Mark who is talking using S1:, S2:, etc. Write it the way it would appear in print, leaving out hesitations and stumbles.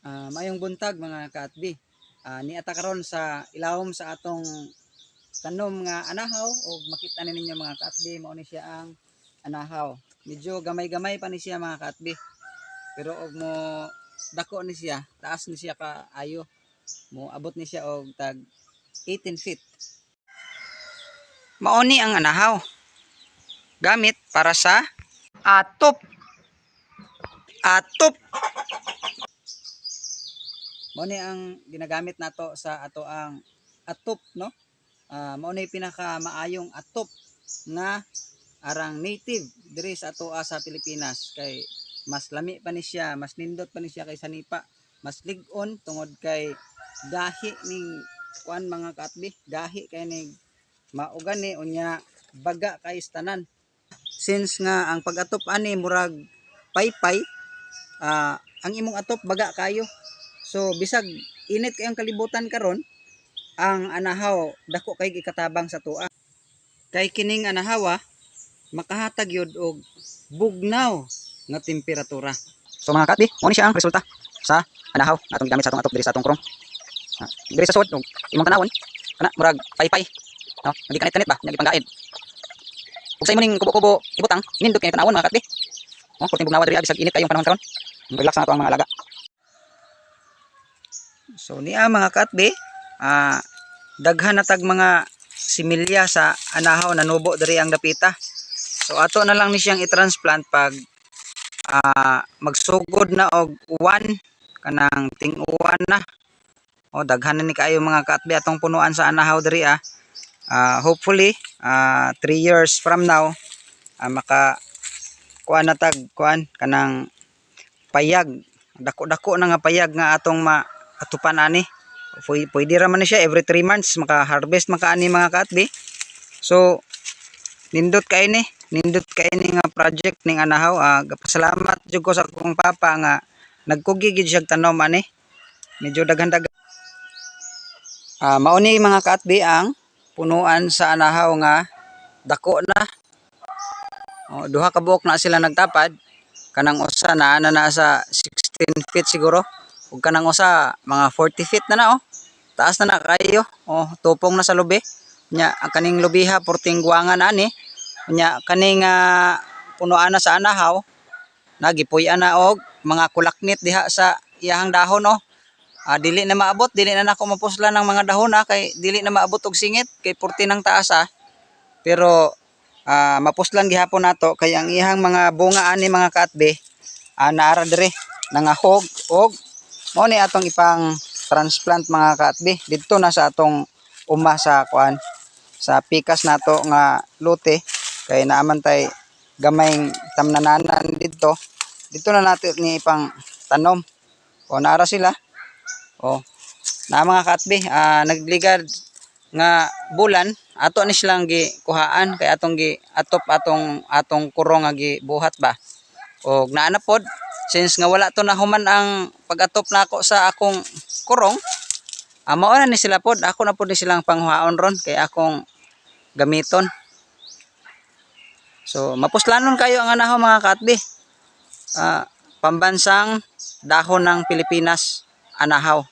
S1: Mayong buntag mga kaatbi. Niata karon sa ilawom sa atong tanom nga anahaw o makita na ninyo mga kaatbi mao ni siya ang anahaw. Medyo gamay-gamay pa ni siya mga kaatbi. Pero og mo dako ni siya, taas ni siya kaayo. Mo abot ni siya og tag 18 feet. Mao ni ang anahaw. Gamit para sa atop. Atop. Mao ni ang ginagamit nato sa ato ang atop, no? Mao ni pinaka maayong atop nga arang native diri sa ato sa Pilipinas kay mas lami pa ni siya, mas nindot pa ni siya kaysa nipa, mas lig-on tungod kay gahi ning kuan mga kaatbi, gahi kay ning maugan ni unya baga kay tanan. Since nga ang pag-atop ani murag paypay, ang imong atop baga kayo. So bisag init kayong kalibutan karon, ang anahaw dako kay gikatabang sa tua. Kay kining anahaw makahatag yun og bugnaw nga temperatura. So mga katbi, mo ni siya ang resulta sa anahaw atong gamit sa atong atop diri sa atong krong. Diri sa sud og imong tanawon kana murag paypay. No, hindi kanit-kanit ba, nya gipanggaid. Ug sa imo ning kubo-kubo ibutang, nindot kay tanawon mga katbi. Oh, kurting bugnawa diri bisag init kayong panahon karon. Relax na ato ang mga alaga. So niya mga katbi, daghan na tag mga similya sa anahaw na nubo diri ang dapita. So ato na lang ni siyang i-transplant pag magsugod na og uwan kanang ting-uwan na. O daghan na ni kaayo mga katbi atong punuan sa anahaw diri hopefully 3 years from now maka kuan na tag kuan kanang payag, dako-dako na nga payag nga atong maatupan ani. Pwede ra man ni siya every 3 months maka-harvest makaani mga katbi. So nindot kay ni nga project ning anahaw. Pasalamat jud ko sa akong papa nga nagkugi gid siya tanom ani. Medyo daghan-daghan. Mao ni mga katbi ang punuan sa anahaw nga dako na. Duha ka buok na sila nagtapad. Kanang usa na sa 16 feet siguro. Ug kanang usa mga 40 feet na taas na kayo. Tupong na sa lubi. Nya kaning lubiha porting guwangan ani. Nya kaning punuan na sa anahaw nagipuy-an na og mga kulaknit diha sa iyahang dahon dili na maabot, dili na nako mapuslan ng mga dahon kay dili na maabot og singit kay porti nang taas pero mapuslan gihapon nato kay ang iyang mga bunga ani mga katbe naara dire nangahog og mao ni atong ipang transplant mga katbe didto na sa atong uma sa kuan sa pikas nato nga lote kay naaman tay gamayng tamnananan didto na nato ni ipang tanom naara sila na mga katbe nagligad nga bulan ato ni silang gikuhaan kay atong atop atong kurong nga gibuhat ba og naa na pod since nga wala to nahuman ang pag-atop nako sa akong kurong mao na ni sila pod ako na pod ni silang panghuhaon ron kay akong gamiton. So mapuslanon kayo ang anahaw mga katbi. Pambansang dahon ng Pilipinas anahaw.